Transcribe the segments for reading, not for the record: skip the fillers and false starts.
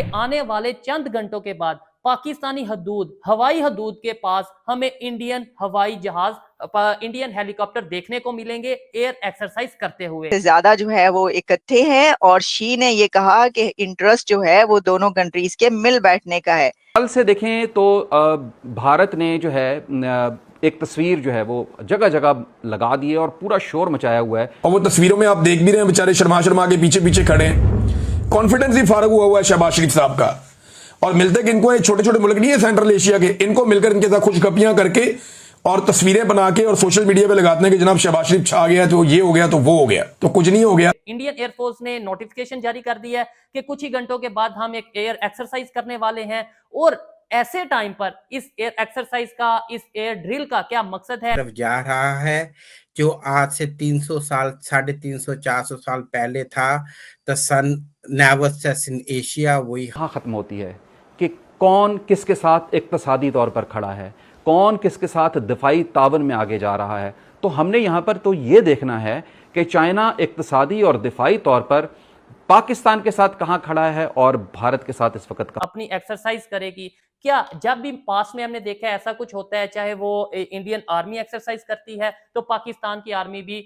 कि आने वाले चंद घंटों के बाद पाकिस्तानी हदूद, हवाई हदूद के पास हमें इंडियन हवाई जहाज, इंडियन हेलीकॉप्टर देखने को मिलेंगे एयर एक्सरसाइज करते हुए। ज्यादा जो है वो इकट्ठे हैं और शी ने ये कहा कि इंटरेस्ट जो है वो दोनों कंट्रीज के मिल बैठने का है। कल से देखें तो भारत ने जो है एक तस्वीर जो है वो जगह जगह लगा दी है और पूरा शोर मचाया हुआ है। और वो तस्वीरों में आप देख भी रहे हैं बेचारे शर्मा शर्मा के पीछे पीछे खड़े हैं। कॉन्फिडेंस ही फारग हुआ है शहबाज शरीफ साहब का। और मिलते कि इनको छोटे छोटे मुल्क नहीं है सेंट्रल एशिया के, इनको मिलकर इनके साथ खुशखपियां करके और तस्वीरें बना के और सोशल मीडिया पे लगाते हैं कि जनाब शहबाज शरीफ छा गया तो ये हो गया तो वो हो गया, तो कुछ नहीं हो गया। इंडियन एयरफोर्स ने नोटिफिकेशन जारी कर दिया है कि कुछ ही घंटों के बाद हम एक एयर एक्सरसाइज करने वाले हैं। और ऐसे टाइम पर इस एयर एक्सरसाइज का, इस एयर ड्रिल का क्या मकसद है? तरफ जा रहा है जो आज से 300 साल, 350, 400 साल पहले था। The sun never sets in Asia. वही यहाँ खत्म होती है कि कौन किसके साथ इक्तसादी तौर पर खड़ा है, कौन किसके साथ दिफाई तावन में आगे जा रहा है। तो हमने यहाँ पर तो ये देखना है कि चाइना इक्तसादी और दिफाई तौर पर पाकिस्तान के साथ कहाँ खड़ा है और भारत के साथ इस वक्त अपनी एक्सरसाइज करेगी। क्या जब भी पास में हमने देखा है ऐसा कुछ होता है, चाहे वो इंडियन आर्मी एक्सरसाइज करती है तो पाकिस्तान की आर्मी भी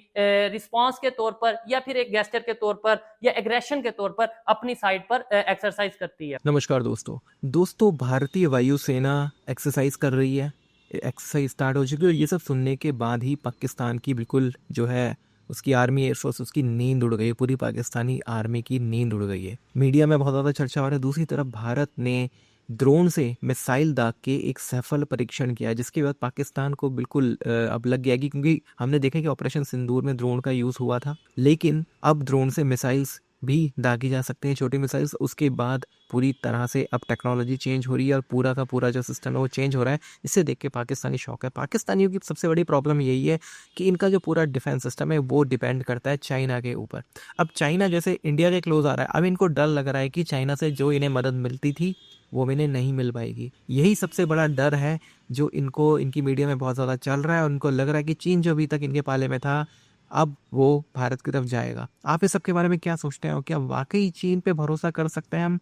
रिस्पांस के तौर पर या फिर एक गेस्टर के तौर पर या एग्रेशन के तौर पर अपनी साइड पर एक्सरसाइज करती है। नमस्कार दोस्तों, भारतीय वायुसेना एक्सरसाइज कर रही है, एक्सरसाइज स्टार्ट हो चुकी है। ये सब सुनने के बाद ही पाकिस्तान की बिल्कुल जो है उसकी आर्मी एयरफोर्स, उसकी नींद उड़ गई है। पूरी पाकिस्तानी आर्मी की नींद उड़ गई है। मीडिया में बहुत ज़्यादा चर्चा हो रहा है। दूसरी तरफ भारत ने ड्रोन से मिसाइल दाग के एक सफल परीक्षण किया, जिसके बाद पाकिस्तान को बिल्कुल अब लग गया कि, क्योंकि हमने देखा कि ऑपरेशन सिंदूर में ड्रोन का यूज़ हुआ था, लेकिन अब ड्रोन से मिसाइल्स भी दागी जा सकते हैं, छोटी मिसाइल्स। उसके बाद पूरी तरह से अब टेक्नोलॉजी चेंज हो रही है और पूरा का पूरा जो सिस्टम है वो चेंज हो रहा है। इससे देख के पाकिस्तानी शौक है। पाकिस्तानियों की सबसे बड़ी प्रॉब्लम यही है कि इनका जो पूरा डिफेंस सिस्टम है वो डिपेंड करता है चाइना के ऊपर। अब चाइना जैसे इंडिया के क्लोज आ रहा है, अब इनको डर लग रहा है कि चाइना से जो इन्हें मदद मिलती थी वो इन्हें नहीं मिल पाएगी। यही सबसे बड़ा डर है जो इनको, इनकी मीडिया में बहुत ज़्यादा चल रहा है। और उनको लग रहा है कि चीन जो अभी तक इनके पाले में था अब वो भारत की तरफ जाएगा। आप इस सब के बारे में क्या सोचते हैं? क्या वाकई चीन पे भरोसा कर सकते हैं हम?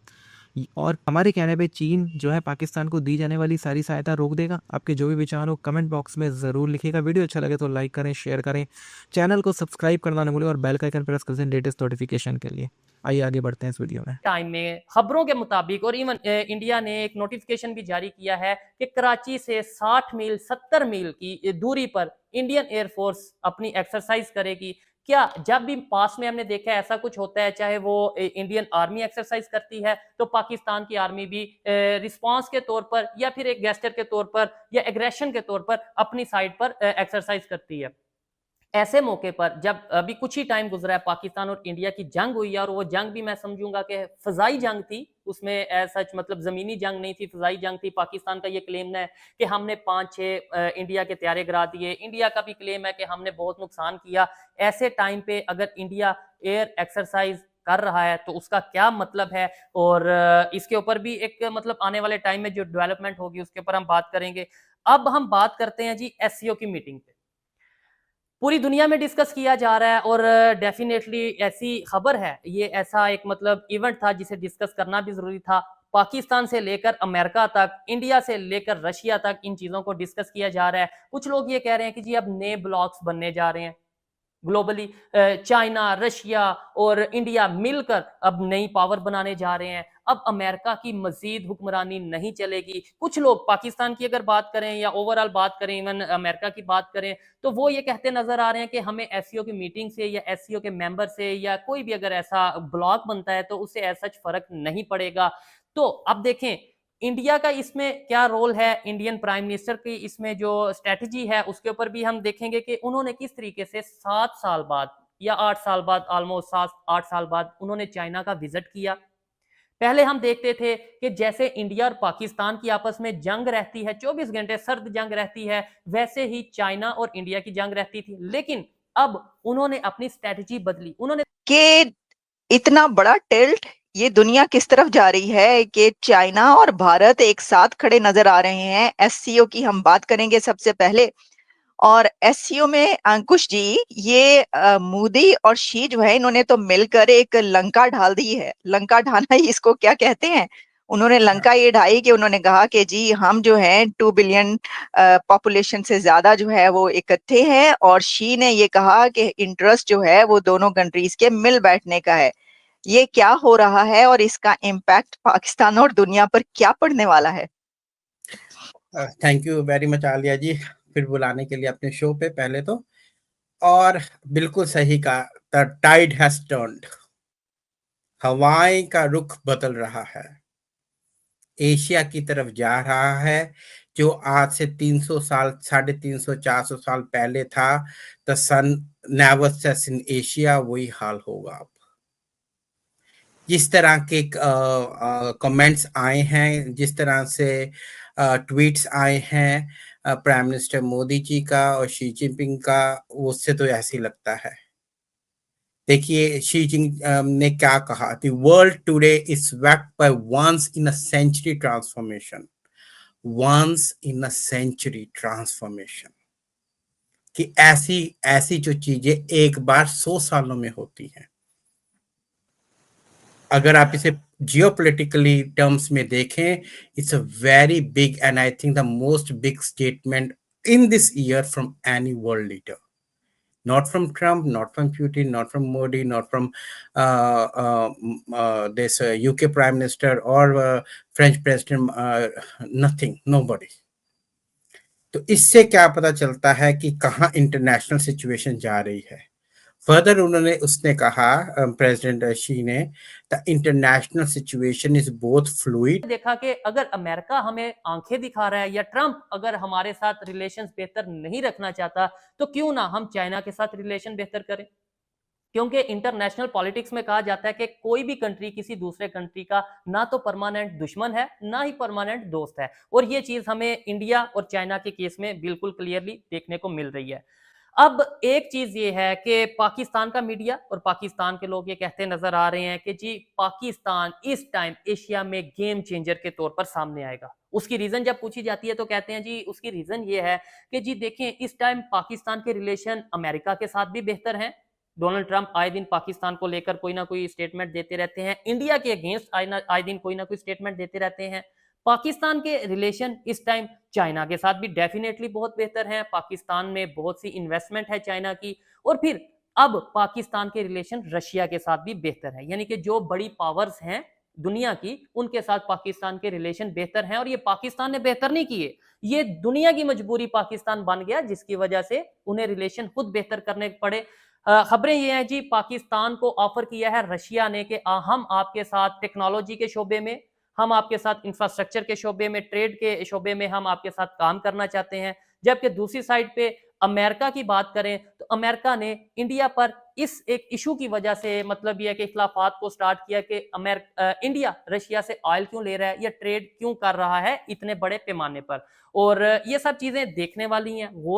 और हमारे कहने पे चीन जो है पाकिस्तान को दी जाने वाली सारी सहायता रोक देगा? आपके जो भी विचार हो कमेंट बॉक्स में ज़रूर लिखिएगा। वीडियो अच्छा लगे तो लाइक करें, शेयर करें, चैनल को सब्सक्राइब करना न भूलें और बेल का आइकन प्रेस करें लेटेस्ट नोटिफिकेशन के लिए। आइए आगे बढ़ते हैं इस वीडियो में। टाइम में खबरों के मुताबिक और इवन इंडिया ने एक नोटिफिकेशन भी जारी किया है कि कराची से 60 मील 70 मील की दूरी पर इंडियन एयरफोर्स अपनी एक्सरसाइज करेगी। क्या जब भी पास में हमने देखा है ऐसा कुछ होता है, चाहे वो इंडियन आर्मी एक्सरसाइज करती है तो पाकिस्तान की आर्मी भी रिस्पांस के तौर पर या फिर एक गेस्टर के तौर पर या एग्रेशन के तौर पर अपनी साइड पर एक्सरसाइज करती है। ऐसे मौके पर जब अभी कुछ ही टाइम गुजरा है, पाकिस्तान और इंडिया की जंग हुई है और वो जंग भी मैं समझूंगा कि फजाई जंग थी, उसमें सच मतलब जमीनी जंग नहीं थी, फजाई जंग थी। पाकिस्तान का ये क्लेम है कि हमने 5-6 इंडिया के त्यारे गिरा दिए। इंडिया का भी क्लेम है कि हमने बहुत नुकसान किया। ऐसे टाइम पे अगर इंडिया एयर एक्सरसाइज कर रहा है तो उसका क्या मतलब है? और इसके ऊपर भी एक मतलब आने वाले टाइम में जो डेवलपमेंट होगी उसके ऊपर हम बात करेंगे। अब हम बात करते हैं जी एससीओ की मीटिंग पे। पूरी दुनिया में डिस्कस किया जा रहा है और डेफिनेटली ऐसी खबर है, ये ऐसा एक मतलब इवेंट था जिसे डिस्कस करना भी जरूरी था। पाकिस्तान से लेकर अमेरिका तक, इंडिया से लेकर रशिया तक इन चीजों को डिस्कस किया जा रहा है। कुछ लोग ये कह रहे हैं कि जी अब नए ब्लॉक्स बनने जा रहे हैं ग्लोबली। चाइना, रशिया और इंडिया मिलकर अब नई पावर बनाने जा रहे हैं। अब अमेरिका की मजीद हुक्मरानी नहीं चलेगी। कुछ लोग पाकिस्तान की अगर बात करें या ओवरऑल बात करें, इवन अमेरिका की बात करें, तो वो ये कहते नजर आ रहे हैं कि हमें एससीओ की मीटिंग से या एससीओ के मेंबर से या कोई भी अगर ऐसा ब्लॉक बनता है तो उससे ऐसा फर्क नहीं पड़ेगा। तो अब देखें इंडिया का इसमें क्या रोल है, इंडियन प्राइम मिनिस्टर की इसमें जो स्ट्रेटजी है उसके ऊपर भी हम देखेंगे कि उन्होंने किस तरीके से 7 साल बाद या 8 साल बाद, ऑलमोस्ट 7-8 साल बाद उन्होंने चाइना का विजिट किया। पहले हम देखते थे कि जैसे इंडिया और पाकिस्तान की आपस में जंग रहती है, 24 घंटे सर्द जंग रहती है, वैसे ही चाइना और इंडिया की जंग रहती थी। लेकिन अब उन्होंने अपनी स्ट्रेटजी बदली। उन्होंने कि इतना बड़ा टिल्ट ये दुनिया किस तरफ जा रही है कि चाइना और भारत एक साथ खड़े नजर आ रहे हैं। एससीओ की हम बात करेंगे सबसे पहले। और एससीओ में अंकुश जी, ये मोदी और शी जो है, इन्होंने तो मिलकर एक लंका ढाल दी है। लंका ढाना ही इसको क्या कहते हैं? उन्होंने लंका ये ढाई कि उन्होंने कहा कि जी हम जो हैं 2 बिलियन पॉपुलेशन से ज्यादा जो है वो इकट्ठे हैं, और शी ने ये कहा कि इंटरेस्ट जो है वो दोनों कंट्रीज के मिल बैठने का है। ये क्या हो रहा है और इसका इम्पैक्ट पाकिस्तान और दुनिया पर क्या पड़ने वाला है? Thank you very much Alia ji, फिर बुलाने के लिए अपने शो पे पहले तो। और बिल्कुल सही कहा, द टाइड हैज टर्न्ड, हवाएं का रुख बदल रहा है, एशिया की तरफ जा रहा है। जो आज से 300 साल, 350, 400 साल पहले था, the sun never sets in Asia, वही हाल होगा अब। जिस तरह के कमेंट्स आए हैं, जिस तरह से ट्वीट्स आए हैं प्राइम मिनिस्टर मोदी जी का और शी जिनपिंग का, उससे तो ऐसे ही लगता है। देखिए शी जिन ने क्या कहा, the world today is swept by once in a century transformation, once in a century transformation, कि ऐसी ऐसी जो चीजें एक बार 100 सालों में होती हैं। अगर आप इसे जियोपॉलिटिकली टर्म्स में देखें, it's a very big and I think the most big statement in this year from any world leader, not from Trump, not from Putin, not from Modi, not from this UK Prime Minister or French President, nothing, nobody. तो इससे क्या पता चलता है कि कहाँ international situation जा रही है। फर्दर उसने कहा, प्रेसिडेंट शी ने, the international situation is both fluid. देखा कि अगर अमेरिका हमें आंखें दिखा रहा है या ट्रंप अगर हमारे साथ रिलेशंस बेहतर नहीं रखना चाहता, तो क्यों ना हम चाइना के साथ रिलेशन बेहतर करें। क्योंकि इंटरनेशनल पॉलिटिक्स में कहा जाता है कि कोई भी कंट्री किसी दूसरे कंट्री का ना तो परमानेंट दुश्मन है, ना ही परमानेंट दोस्त है, और ये चीज हमें इंडिया और चाइना के केस में बिल्कुल क्लियरली देखने को मिल रही है। अब एक चीज ये है कि पाकिस्तान का मीडिया और पाकिस्तान के लोग ये कहते नजर आ रहे हैं कि जी पाकिस्तान इस टाइम एशिया में गेम चेंजर के तौर पर सामने आएगा। उसकी रीजन जब पूछी जाती है तो कहते हैं जी उसकी रीजन ये है कि जी देखें इस टाइम पाकिस्तान के रिलेशन अमेरिका के साथ भी बेहतर हैं। डोनाल्ड ट्रंप आए दिन पाकिस्तान को लेकर कोई ना कोई स्टेटमेंट देते रहते हैं, इंडिया के अगेंस्ट आए दिन कोई ना कोई स्टेटमेंट देते रहते हैं। पाकिस्तान के रिलेशन इस टाइम चाइना के साथ भी डेफिनेटली बहुत बेहतर हैं, पाकिस्तान में बहुत सी इन्वेस्टमेंट है चाइना की, और फिर अब पाकिस्तान के रिलेशन रशिया के साथ भी बेहतर है, यानी कि जो बड़ी पावर्स हैं दुनिया की उनके साथ पाकिस्तान के रिलेशन बेहतर हैं। और ये पाकिस्तान ने बेहतर नहीं किए, ये दुनिया की मजबूरी पाकिस्तान बन गया जिसकी वजह से उन्हें रिलेशन खुद बेहतर करने पड़े। खबरें ये हैं जी पाकिस्तान को ऑफर किया है रशिया ने कि हम आपके साथ टेक्नोलॉजी के शोबे में, हम आपके साथ इंफ्रास्ट्रक्चर के शोबे में, ट्रेड के शोबे में हम आपके साथ काम करना चाहते हैं। जबकि दूसरी साइड पे अमेरिका की बात करें तो अमेरिका ने इंडिया पर इस एक इशू की वजह से मतलब यह कि इख्लाफात को स्टार्ट किया कि इंडिया रशिया से ऑयल क्यों ले रहा है या ट्रेड क्यों कर रहा है इतने बड़े पैमाने पर। और ये सब चीजें देखने वाली हैं, वो